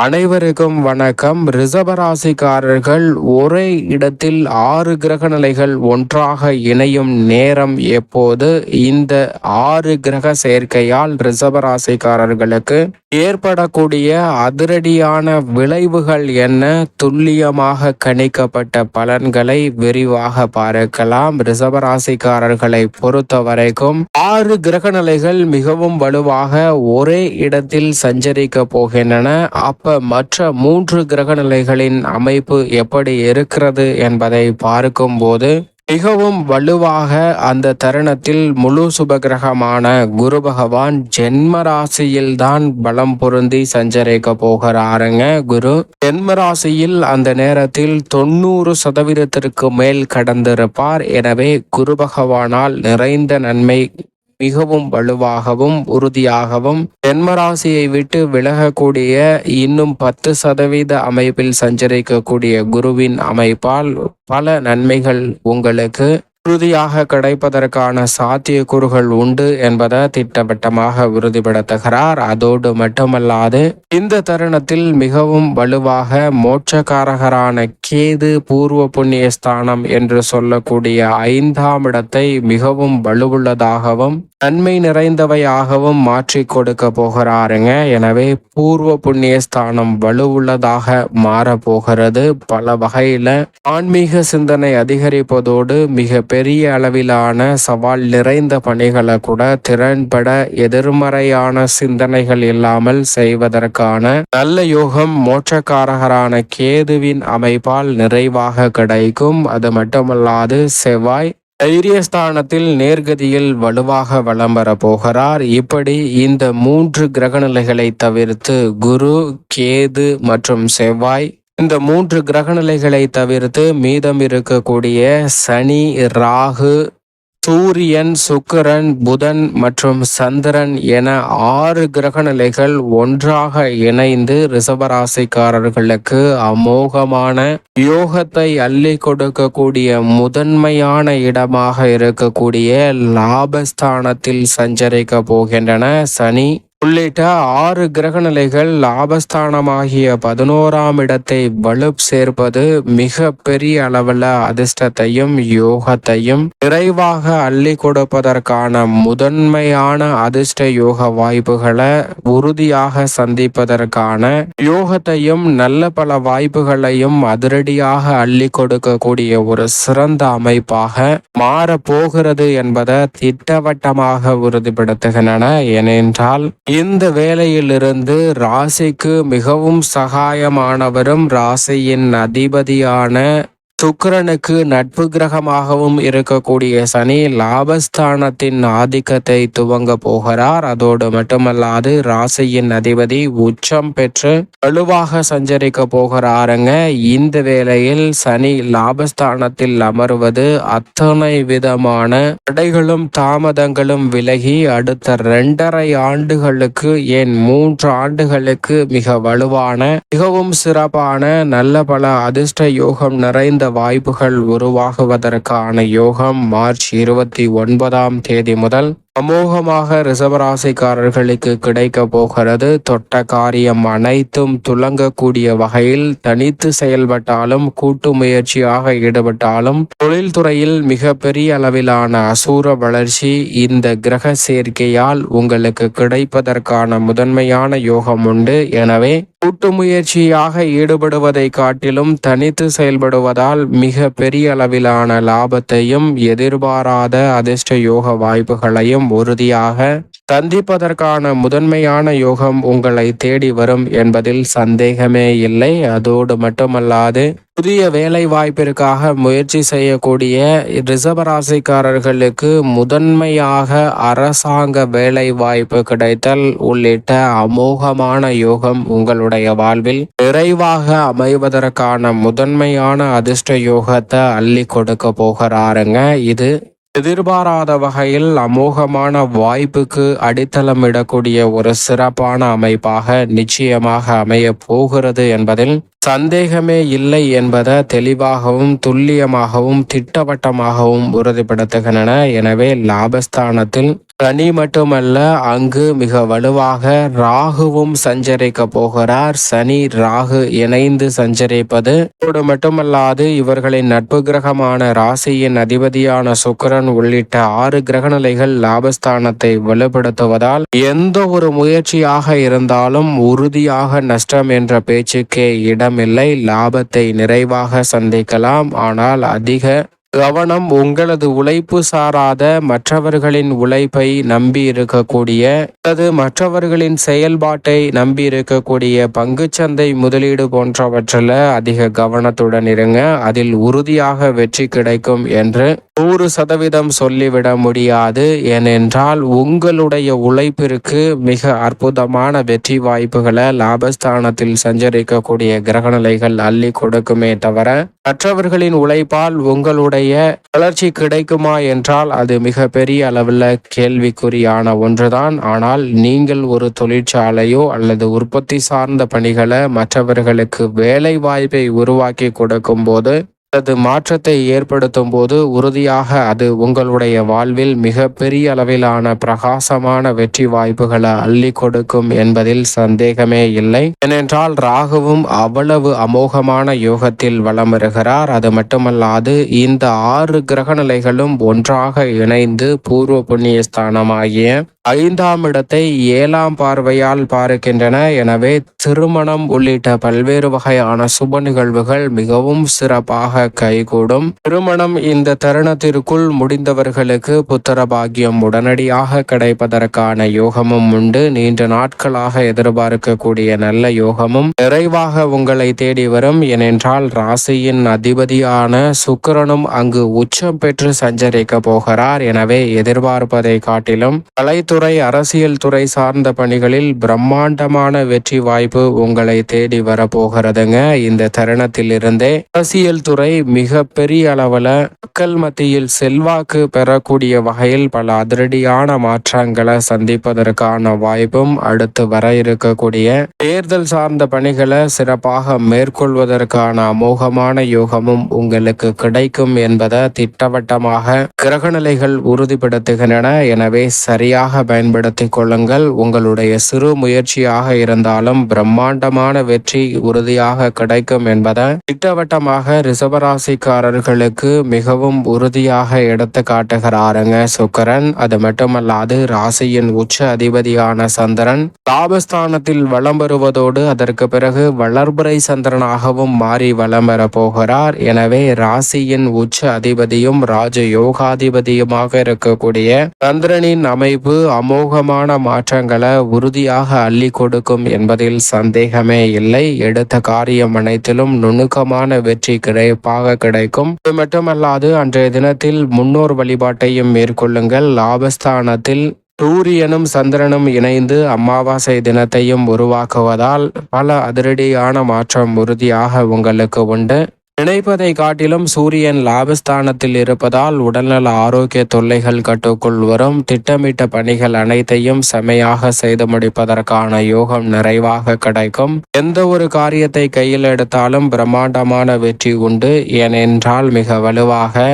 அனைவருக்கும் வணக்கம். ரிஷபராசிக்காரர்கள் ஒரே இடத்தில் 6 கிரக நிலைகள் ஒன்றாக இணையும் நேரம் எப்போது? இந்த 6 கிரக சேர்க்கையால் ரிஷபராசிக்காரர்களுக்கு ஏற்படக்கூடிய அதிரடியான விளைவுகள் என்ன? துல்லியமாக கணிக்கப்பட்ட பலன்களை விரிவாக பார்க்கலாம். ரிஷபராசிக்காரர்களை பொறுத்த வரைக்கும் 6 கிரக நிலைகள் மிகவும் வலுவாக ஒரே இடத்தில் சஞ்சரிக்க போகின்றன. மற்ற 3 கிரக நிலைகளின் அமைப்பு எப்படி இருக்கிறது என்பதை பார்க்கும்போது மிகவும் வலுவாக அந்த தருணத்தில் முழு சுபகிரகமான குரு பகவான் ஜென்ம ராசியில்தான் பலம் பொருந்தி சஞ்சரிக்க போகிறாருங்க. குரு ஜென்ம ராசியில் அந்த நேரத்தில் 90% மேல் கடந்திருப்பார். எனவே குரு பகவானால் நிறைந்த நன்மை மிகவும் வலுவாகவும் உறுதியாகவும் ஜென்மராசியை விட்டு விலகக்கூடிய இன்னும் 10% அமைப்பில் சஞ்சரிக்கக்கூடிய குருவின் அமைப்பால் பல நன்மைகள் உங்களுக்கு உறுதியாக கிடைப்பதற்கான சாத்தியக்கூறுகள் உண்டு என்பதை திட்டவட்டமாக உறுதிப்படுத்துகிறார். அதோடு மட்டுமல்லாது இந்த தருணத்தில் மிகவும் வலுவாக மோட்சக்காரகரான கேது பூர்வ புண்ணிய ஸ்தானம் என்று சொல்லக்கூடிய 5ஆம் இடத்தை மிகவும் வலுவுள்ளதாகவும் நன்மை நிறைந்தவையாகவும் மாற்றி கொடுக்க போகிறாருங்க. எனவே பூர்வ புண்ணிய ஸ்தானம் வலுவுள்ளதாக மாறப்போகிறது. பல வகையில ஆன்மீக சிந்தனை அதிகரிப்பதோடு மிக பெரிய அளவிலான சவால் நிறைந்த பணிகளை கூட திறன்பட எதிர்மறையான சிந்தனைகள் இல்லாமல் செய்வதற்கான நல்ல யோகம் மோட்சக்காரகரான கேதுவின் அமைப்பால் நிறைவாக கிடைக்கும். அது மட்டுமல்லாது செவ்வாய் தைரியஸ்தானத்தில் நேர்கதியில் வலுவாக வலம் வர போகிறார். இப்படி இந்த 3 கிரகநிலைகளை தவிர்த்து குரு, கேது மற்றும் செவ்வாய் இந்த 3 கிரகநிலைகளை தவிர்த்து மீதம் இருக்கக்கூடிய சனி, ராகு, சூரியன், சுக்கிரன், புதன் மற்றும் சந்திரன் என 6 கிரகநிலைகள் ஒன்றாக இணைந்து ரிஷபராசிக்காரர்களுக்கு அமோகமான யோகத்தை அள்ளி கொடுக்கக்கூடிய முதன்மையான இடமாக இருக்கக்கூடிய லாபஸ்தானத்தில் சஞ்சரிக்க போகின்றன. சனி உள்ளிட்ட 6 கிரகநிலைகள் லாபஸ்தானமாகிய 11ஆம் இடத்தை வலு சேர்ப்பது மிக பெரிய அளவில் அதிர்ஷ்டத்தையும் யோகத்தையும் விரைவாக அள்ளி கொடுப்பதற்கான முதன்மையான அதிர்ஷ்ட யோக வாய்ப்புகளை உறுதியாக சந்திப்பதற்கான யோகத்தையும் நல்ல பல வாய்ப்புகளையும் அதிரடியாக அள்ளி கொடுக்கக்கூடிய ஒரு சிறந்த அமைப்பாக மாறப்போகிறது என்பதை திட்டவட்டமாக உறுதிப்படுத்துகின்றன. ஏனென்றால் இந்த வேளையிலிருந்து ராசிக்கு மிகவும் சகாயமானவரும் ராசியின் அதிபதியான சுக்கிரனுக்கு நட்பு கிரகமாகவும் இருக்கக்கூடிய சனி லாபஸ்தானத்தின் ஆதிக்கத்தை துவங்க போகிறார். அதோடு மட்டுமல்லாது ராசியின் அதிபதி உச்சம் பெற்று வலுவாக சஞ்சரிக்க போகிறாருங்க. இந்த வேளையில் சனி லாபஸ்தானத்தில் அமர்வது அத்தனை விதமான தடைகளும் தாமதங்களும் விலகி அடுத்த 2.5 ஆண்டுகளுக்கு ஏன் 3 ஆண்டுகளுக்கு மிக வலுவான மிகவும் சிறப்பான நல்ல பல அதிர்ஷ்ட யோகம் நிறைந்த வாய்ப்புகள் உருவாகுவதற்கான யோகம் மார்ச் 29ஆம் தேதி முதல் அமோகமாக ரிஷபராசிக்காரர்களுக்கு கிடைக்க போகிறது. தொட்ட காரியம் அனைத்தும் துலங்கக்கூடிய வகையில் தனித்து செயல்பட்டாலும் கூட்டு முயற்சியாக ஈடுபட்டாலும் தொழில்துறையில் மிக பெரிய அளவிலான அசூர வளர்ச்சி இந்த கிரக சேர்க்கையால் உங்களுக்கு கிடைப்பதற்கான முதன்மையான யோகம் உண்டு. எனவே கூட்டு முயற்சியாக ஈடுபடுவதை காட்டிலும் தனித்து செயல்படுவதால் மிக பெரிய அளவிலான லாபத்தையும் எதிர்பாராத அதிர்ஷ்ட யோக வாய்ப்புகளையும் உறுதியாக சந்திப்பதற்கான முதன்மையான யோகம் உங்களை தேடி வரும் என்பதில் சந்தேகமே இல்லை. அதோடு மட்டுமல்லாது புதிய வேலை வாய்ப்பிற்காக முயற்சி செய்யக்கூடிய ரிஷபராசிக்காரர்களுக்கு முதன்மையாக அரசாங்க வேலை வாய்ப்பு கிடைத்தல் உள்ளிட்ட அமோகமான யோகம் உங்களுடைய வாழ்வில் விரைவாக அமைவதற்கான முதன்மையான அதிர்ஷ்ட யோகத்தை அள்ளி கொடுக்க போகிறாருங்க. இது எதிர்பாராத வகையில் அமோகமான வாய்ப்புக்கு அடித்தளமிடக்கூடிய ஒரு சிறப்பான அமைப்பாக நிச்சயமாக அமைய போகிறது என்பதில் சந்தேகமே இல்லை என்பதை தெளிவாகவும் துல்லியமாகவும் திட்டவட்டமாகவும் உறுதிப்படுத்துகின்றன. எனவே லாபஸ்தானத்தில் சனி மட்டுமல்ல, அங்கு மிக வலுவாக ராகுவும் சஞ்சரிக்க போகிறார். சனி ராகு இணைந்து சஞ்சரிப்பது மட்டுமல்லாது இவர்களின் நட்பு கிரகமான ராசியின் அதிபதியான சுக்கிரன் உள்ளிட்ட 6 கிரகநிலைகள் லாபஸ்தானத்தை வலுப்படுத்துவதால் எந்த ஒரு முயற்சியாக இருந்தாலும் உறுதியாக நஷ்டம் என்ற பேச்சுக்கே இடமில்லை. லாபத்தை நிறைவாக சந்திக்கலாம். ஆனால் அதிக கவனம் உங்களது உழைப்பு சாராத மற்றவர்களின் உழைப்பை நம்பி இருக்கக்கூடிய அல்லது மற்றவர்களின் செயல்பாட்டை நம்பி இருக்கக்கூடிய பங்குச்சந்தை முதலீடு போன்றவற்றில் அதிக கவனத்துடன் இருங்க. அதில் உறுதியாக வெற்றி கிடைக்கும் என்று 100% சொல்லிவிட முடியாது. ஏனென்றால் உங்களுடைய உழைப்பிற்கு மிக அற்புதமான வெற்றி வாய்ப்புகளை லாபஸ்தானத்தில் சஞ்சரிக்கக்கூடிய கிரகநிலைகள் அள்ளி கொடுக்குமே தவிர மற்றவர்களின் உழைப்பால் உங்களுடைய வளர்ச்சி கிடைக்குமா என்றால் அது மிக பெரிய அளவில் கேள்விக்குறியான ஒன்றுதான். ஆனால் நீங்கள் ஒரு தொழிற்சாலையோ அல்லது உற்பத்தி சார்ந்த பணிகளை மற்றவர்களுக்கு வேலை வாய்ப்பை உருவாக்கி கொடுக்கும் போது அல்லது மாற்றத்தை ஏற்படுத்தும் போது உறுதியாக அது உங்களுடைய வாழ்வில் மிக பெரிய அளவிலான பிரகாசமான வெற்றி வாய்ப்புகளை அள்ளி கொடுக்கும் என்பதில் சந்தேகமே இல்லை. ஏனென்றால் ராகுவும் அவ்வளவு அமோகமான யோகத்தில் வலம் வருகிறார். அது மட்டுமல்லாது இந்த 6 கிரகநிலைகளும் ஒன்றாக இணைந்து பூர்வ புண்ணிய ஸ்தானமாகிய 5ஆம் இடத்தை 7ஆம் பார்வையால் பார்க்கின்றன. எனவே திருமணம் உள்ளிட்ட பல்வேறு வகையான சுப நிகழ்வுகள் மிகவும் சிறப்பாக கைகூடும். திருமணம் இந்த தருணத்திற்குள் முடிந்தவர்களுக்கு புத்திர பாக்கியம் உடனடியாக கிடைப்பதற்கான யோகமும் உண்டு. நீண்ட நாட்களாக எதிர்பார்க்கக்கூடிய நல்ல யோகமும் நிறைவாக உங்களை தேடி வரும். ஏனென்றால் ராசியின் அதிபதியான சுக்கிரனும் அங்கு உச்சம் பெற்று சஞ்சரிக்க போகிறார். எனவே எதிர்பார்ப்பதை காட்டிலும் கலைத்துறை அரசியல் துறை சார்ந்த பணிகளில் பிரம்மாண்டமான வெற்றி வாய்ப்பு உங்களை தேடி வரப்போகிறதுங்க. இந்த தருணத்தில் இருந்தே அரசியல் துறை மிக பெரிய அளவில் மக்கள் மத்தியில் செல்வாக்கு பெறக்கூடிய வகையில் பல அதிரடியான மாற்றங்களை சந்திப்பதற்கான வாய்ப்பும் அடுத்து வர இருக்கக்கூடிய தேர்தல் சார்ந்த பணிகளை சிறப்பாக மேற்கொள்வதற்கான அமோகமான யோகமும் உங்களுக்கு கிடைக்கும் என்பதை திட்டவட்டமாக கிரகநிலைகள் உறுதிப்படுத்துகின்றன. எனவே சரியாக பயன்படுத்திக் கொள்ளுங்கள். உங்களுடைய சிறு முயற்சியாக இருந்தாலும் பிரம்மாண்டமான வெற்றி உறுதியாக கிடைக்கும் என்பதை திட்டவட்டமாக ரிஷபராசிக்காரர்களுக்கு மிகவும் உறுதியாக எடுத்து காட்டுகிறாருங்க சுக்கிரன். அது மட்டுமல்லாது ராசியின் உச்ச அதிபதியான சந்திரன் லாபஸ்தானத்தில் வலம் வருவதோடு அதற்கு பிறகு வளர்பிறை சந்திரனாகவும் மாறி வலம் வர போகிறார். எனவே ராசியின் உச்ச அதிபதியும் ராஜ யோகாதிபதியுமாக இருக்கக்கூடிய சந்திரனின் அமைப்பு அமோகமான மாற்றங்களை உறுதியாக அள்ளி கொடுக்கும் என்பதில் சந்தேகமே இல்லை. எடுத்த காரியம் அனைத்திலும் நுணுக்கமான வெற்றி கிடைப்பாக கிடைக்கும். இது மட்டுமல்லாது அன்றைய தினத்தில் முன்னோர் வழிபாட்டையும் மேற்கொள்ளுங்கள். லாபஸ்தானத்தில் சூரியனும் சந்திரனும் இணைந்து அமாவாசை தினத்தையும் உருவாக்குவதால் பல அதிரடியான மாற்றம் உறுதியாக உங்களுக்கு உண்டு. நினைப்பதை காட்டிலும் சூரியன் லாபஸ்தானத்தில் இருப்பதால் உடல்நல ஆரோக்கிய தொல்லைகள் கட்டுக்குள் வரும். திட்டமிட்ட பணிகள் அனைத்தையும் செமையாக செய்து முடிப்பதற்கான யோகம் நிறைவாக கிடைக்கும். எந்த ஒரு காரியத்தை கையில் எடுத்தாலும் பிரம்மாண்டமான வெற்றி உண்டு. ஏனென்றால் மிக வலுவாக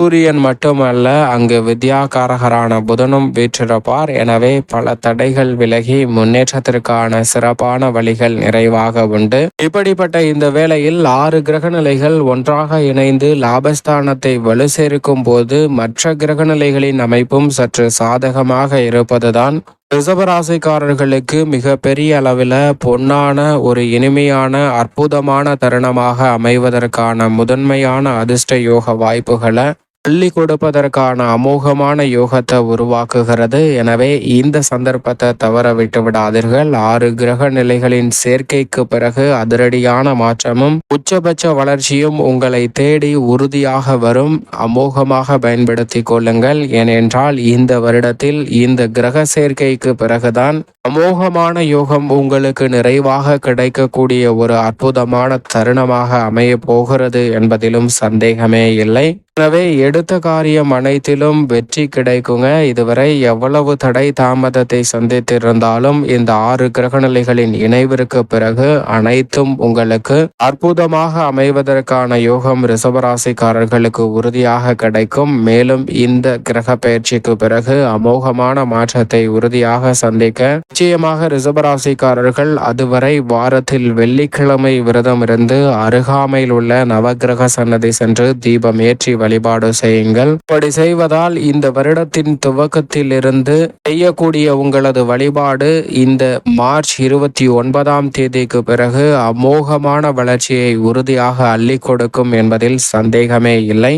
சூரியன் மட்டுமல்ல, அங்கு வித்யாகாரகரான புதனும் வீற்றிருப்பார். எனவே பல தடைகள் விலகி முன்னேற்றத்திற்கான சிறப்பான வழிகள் நிறைவாக உண்டு. இப்படிப்பட்ட இந்த வேளையில் 6 கிரகநிலைகள் ஒன்றாக இணைந்து லாபஸ்தானத்தை வலு சேர்க்கும் போது மற்ற கிரகநிலைகளின் அமைப்பும் சற்று சாதகமாக இருப்பதுதான் ரிஷபராசிக்காரர்களுக்கு மிக பெரிய அளவில் பொன்னான ஒரு இனிமையான அற்புதமான தருணமாக அமைவதற்கான முதன்மையான அதிர்ஷ்ட யோக வாய்ப்புகளை அள்ளி கொடுப்பதற்கான அமோகமான யோகத்தை உருவாக்குகிறது. எனவே இந்த சந்தர்ப்பத்தை தவற விட்டு விடாதீர்கள். 6 கிரக நிலைகளின் சேர்க்கைக்கு பிறகு அதிரடியான மாற்றமும் உச்சபட்ச வளர்ச்சியும் உங்களை தேடி உறுதியாக வரும். அமோகமாக பயன்படுத்தி கொள்ளுங்கள். ஏனென்றால் இந்த வருடத்தில் இந்த கிரக சேர்க்கைக்கு பிறகுதான் அமோகமான யோகம் உங்களுக்கு நிறைவாக கிடைக்கக்கூடிய ஒரு அற்புதமான தருணமாக அமைய போகிறது என்பதிலும் சந்தேகமே இல்லை. எனவே எடுத்த காரியம் அனைத்திலும் வெற்றி கிடைக்குங்க. இதுவரை எவ்வளவு தடை தாமதத்தை சந்தித்திருந்தாலும் இந்த 6 கிரகநிலைகளின் இணைவிற்கு பிறகு அனைத்தும் உங்களுக்கு அற்புதமாக அமைவதற்கான யோகம் ரிஷபராசிக்காரர்களுக்கு உறுதியாக கிடைக்கும். மேலும் இந்த கிரக பயிற்சிக்கு பிறகு அமோகமான மாற்றத்தை உறுதியாக சந்திக்க நிச்சயமாக ரிஷபராசிக்காரர்கள் அதுவரை வாரத்தில் வெள்ளிக்கிழமை விரதம் இருந்து அருகாமையில் உள்ள நவகிரக சன்னதி சென்று தீபம் ஏற்றி வழிபாடு செய்யுங்கள். இப்படி செய்வதால் இந்த வருடத்தின் துவக்கத்திலிருந்து செய்யக்கூடிய உங்களது வழிபாடு இந்த மார்ச் 29ஆம் தேதிக்கு பிறகு அமோகமான வளர்ச்சியை உறுதியாக அள்ளி கொடுக்கும் என்பதில் சந்தேகமே இல்லை.